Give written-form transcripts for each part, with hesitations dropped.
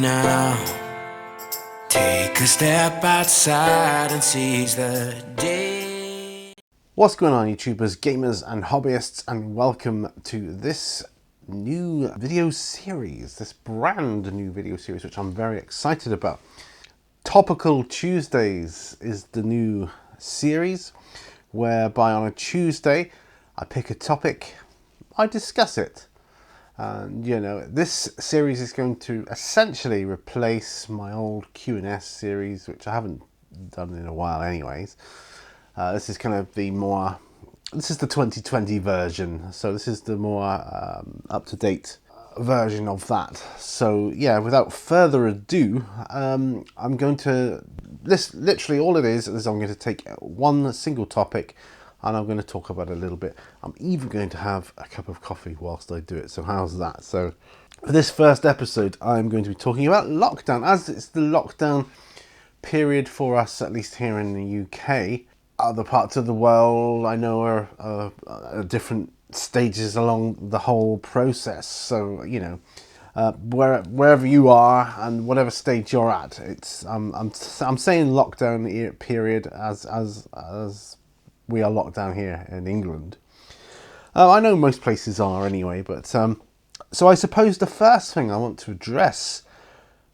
now. Take a step outside and seize the day. What's going on, YouTubers, gamers and hobbyists, and welcome to this new video series, this brand new video series, which I'm very excited about. Topical Tuesdays is the new series, whereby on a Tuesday I pick a topic, I discuss it. And this series is going to essentially replace my old Q&S series, which I haven't done in a while anyways. This is kind of this is the 2020 version, so this is the more up-to-date version of that. So yeah, without further ado, I'm going to, literally all it is I'm going to take one single topic and I'm going to talk about it a little bit. I'm even going to have a cup of coffee whilst I do it, so how's that? So for this first episode, I'm going to be talking about lockdown, as it's the lockdown period for us, at least here in the UK. Other parts of the world I know are different stages along the whole process. So wherever you are and whatever stage you're at, it's I'm saying lockdown period as we are locked down here in England. I know most places are anyway, but so I suppose the first thing I want to address,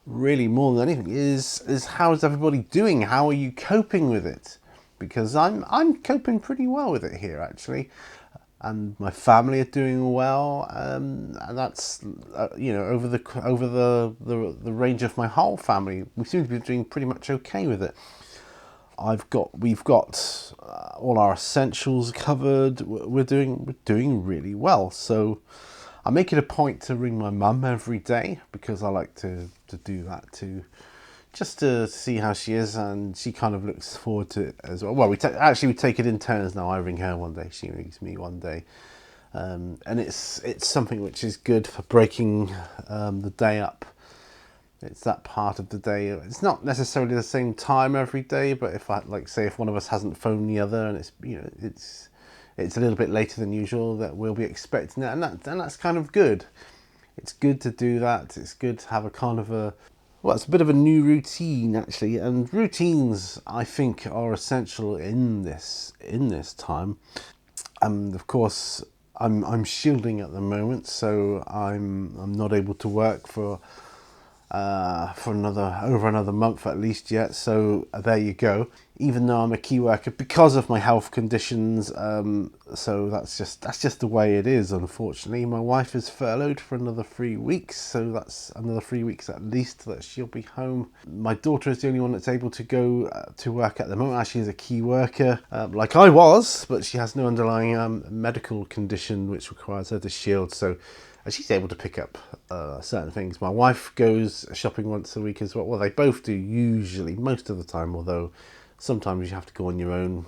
really more than anything, is how is everybody doing? How are you coping with it? Because I'm coping pretty well with it here, actually, and my family are doing well, and that's over the range of my whole family, we seem to be doing pretty much okay with it. We've got all our essentials covered. We're doing really well. So I make it a point to ring my mum every day, because I like to do that too, just to see how she is, and she kind of looks forward to it as well. Well, we take it in turns now. I ring her one day, she rings me one day, and it's something which is good for breaking the day up. It's that part of the day. It's not necessarily the same time every day, but if if one of us hasn't phoned the other, and it's a little bit later than usual, that we'll be expecting that, and that's kind of good. It's good to do that. It's good to have a kind of it's a bit of a new routine, actually, and routines, I think, are essential in this time. And of course, I'm shielding at the moment, so I'm not able to work for another month at least yet. So there you go. Even though I'm a key worker because of my health conditions, so that's just the way it is. Unfortunately, my wife is furloughed for another 3 weeks, so that's another 3 weeks at least that she'll be home. My daughter is the only one that's able to go to work at the moment, as she is a key worker, like I was, but she has no underlying medical condition which requires her to shield. So she's able to pick up certain things. My wife goes shopping once a week as well. Well, they both do usually, most of the time, although sometimes you have to go on your own.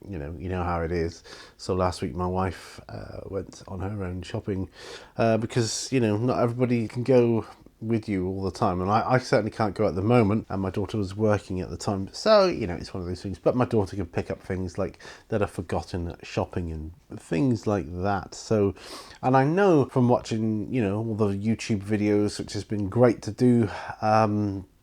You know how it is. So last week my wife went on her own shopping because not everybody can go with you all the time, and I certainly can't go at the moment, and my daughter was working at the time, so it's one of those things. But my daughter can pick up things like that are forgotten at shopping and things like that. So, and I know from watching all the YouTube videos, which has been great to do,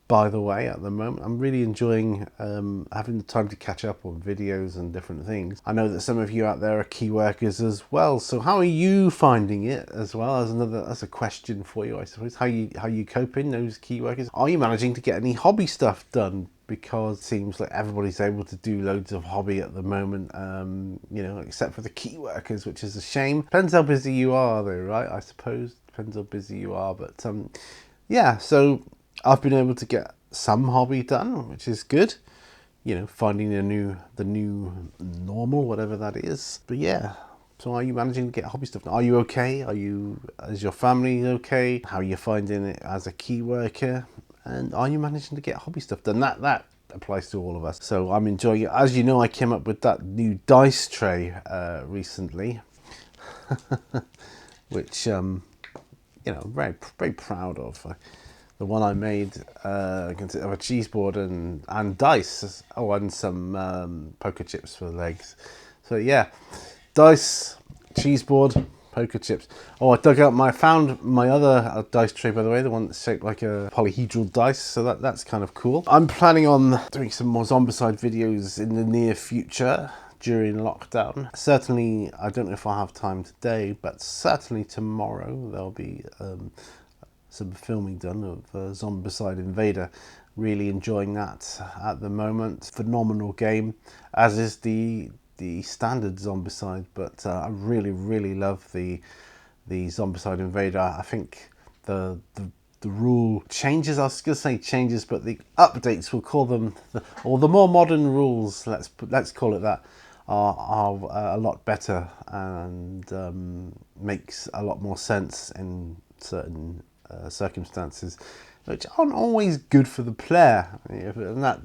by the way, at the moment I'm really enjoying having the time to catch up on videos and different things. I know that some of you out there are key workers as well, so how are you finding it as well? That's a question for you, I suppose. How you coping, those key workers? Are you managing to get any hobby stuff done? Because it seems like everybody's able to do loads of hobby at the moment, except for the key workers, which is a shame. Depends how busy you are though, right? I suppose depends how busy you are, but yeah, so I've been able to get some hobby done, which is good. Finding the new normal, whatever that is. But yeah, so are you managing to get hobby stuff done? Are you okay? Is your family okay? How are you finding it as a key worker? And are you managing to get hobby stuff done? That applies to all of us. So I'm enjoying it. As you know, I came up with that new dice tray recently, which I'm very, very proud of. The one I made consists of a cheese board and dice. Oh, and some poker chips for legs. So yeah, dice, cheese board, poker chips. Oh, I dug out found my other dice tray, by the way, the one that's shaped like a polyhedral dice, so that's kind of cool. I'm planning on doing some more Zombicide videos in the near future during lockdown. Certainly, I don't know if I'll have time today, but certainly tomorrow there'll be some filming done of Zombicide Invader. Really enjoying that at the moment. Phenomenal game, as is the standard Zombicide, but I really love the Zombicide Invader. I think the rule changes, I was going to say changes, but the updates, we'll call them, or the more modern rules, let's call it that, are a lot better and makes a lot more sense in certain circumstances, which aren't always good for the player,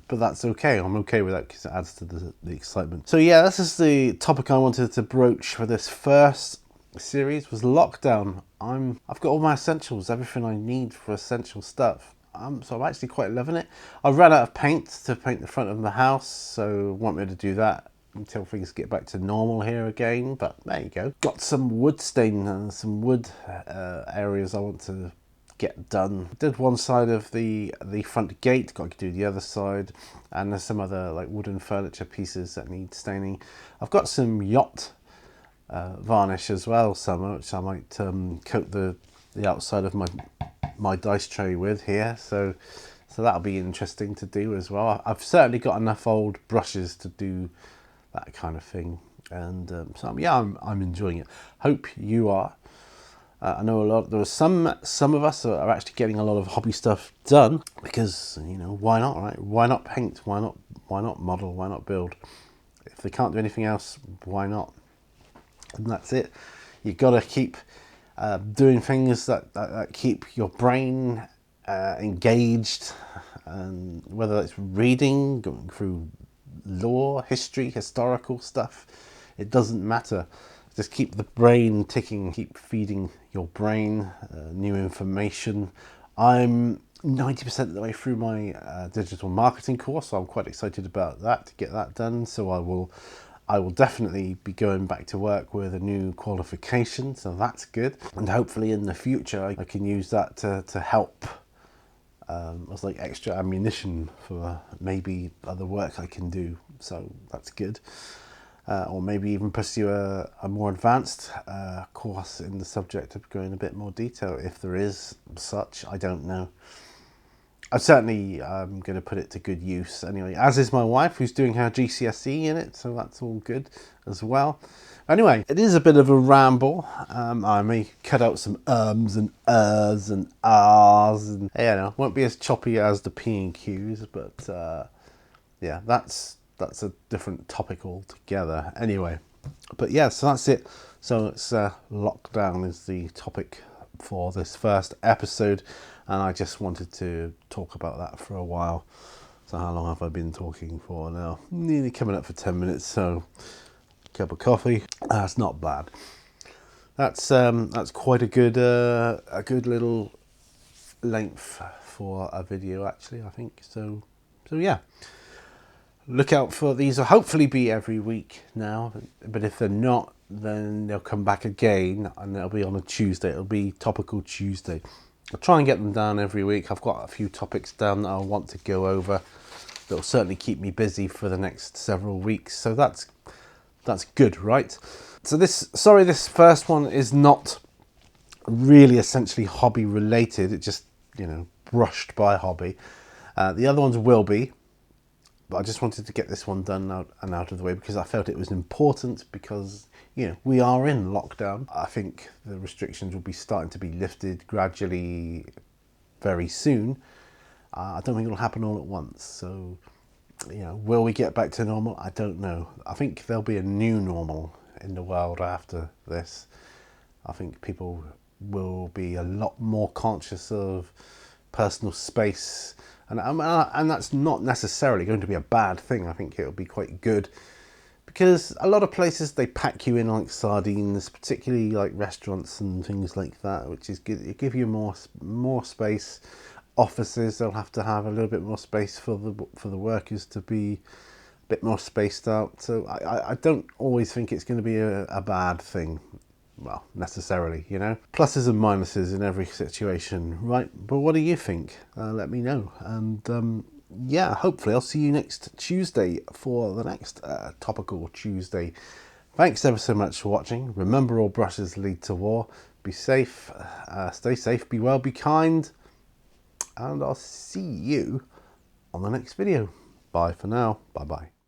but that's okay. I'm okay with that because it adds to the excitement. So yeah, this is the topic I wanted to broach for this first series, was lockdown. I've got all my essentials, everything I need for essential stuff. So I'm actually quite loving it. I ran out of paint to paint the front of the house, so want me to do that until things get back to normal here again, but there you go. Got some wood stain and some wood areas I want to get done. Did one side of the front gate, got to do the other side, and there's some other like wooden furniture pieces that need staining. I've got some yacht varnish as well, some which I might coat the outside of my dice tray with here, so that'll be interesting to do as well. I've certainly got enough old brushes to do that kind of thing, and so yeah, I'm enjoying it. Hope you are. I know there was some of us are actually getting a lot of hobby stuff done because, you know, why not, right? Why not paint? Why not model? Why not build? If they can't do anything else, why not? And that's it. You've got to keep doing things that keep your brain engaged, and whether it's reading, going through lore, history, historical stuff, it doesn't matter. Just keep the brain ticking, keep feeding your brain new information. I'm 90% of the way through my digital marketing course, so I'm quite excited about that, to get that done. So I will definitely be going back to work with a new qualification, so that's good. And hopefully in the future I can use that to help as like extra ammunition for maybe other work I can do, so that's good. Or maybe even pursue a more advanced course in the subject of going a bit more detail, if there is such. I don't know. I certainly am going to put it to good use anyway, as is my wife, who's doing her GCSE in it, so that's all good as well. Anyway, it is a bit of a ramble. I may cut out some ums and ers and ahs, and you know, won't be as choppy as the P and Qs, but yeah, that's a different topic altogether. Anyway, but yeah, so that's it. So it's lockdown is the topic for this first episode, and I just wanted to talk about that for a while. So how long have I been talking for now? Nearly coming up for 10 minutes, so cup of coffee. That's not bad. That's quite a good little length for a video, actually, I think. So yeah. Look out for these. Will hopefully be every week now, but if they're not, then they'll come back again, and they'll be on a Tuesday. It'll be Topical Tuesday. I'll try and get them down every week. I've got a few topics down that I want to go over. That'll certainly keep me busy for the next several weeks. So that's good, right? So this first one is not really essentially hobby related. It just, you know, brushed by hobby. The other ones will be. But I just wanted to get this one done out of the way because I felt it was important, because, you know, we are in lockdown. I think the restrictions will be starting to be lifted gradually very soon. I don't think it'll happen all at once. So, you know, will we get back to normal? I don't know. I think there'll be a new normal in the world after this. I think people will be a lot more conscious of personal space. And that's not necessarily going to be a bad thing. I think it'll be quite good, because a lot of places, they pack you in like sardines, particularly like restaurants and things like that, which is good. Give you more space. Offices, they'll have to have a little bit more space for the workers to be a bit more spaced out. So I don't always think it's going to be a bad thing. well, necessarily, you know. Pluses and minuses in every situation, right? But what do you think? Let me know. And yeah, hopefully I'll see you next Tuesday for the next Topical Tuesday. Thanks ever so much for watching. Remember, all brushes lead to war. Be safe, stay safe, be well, be kind, and I'll see you on the next video. Bye for now. Bye bye.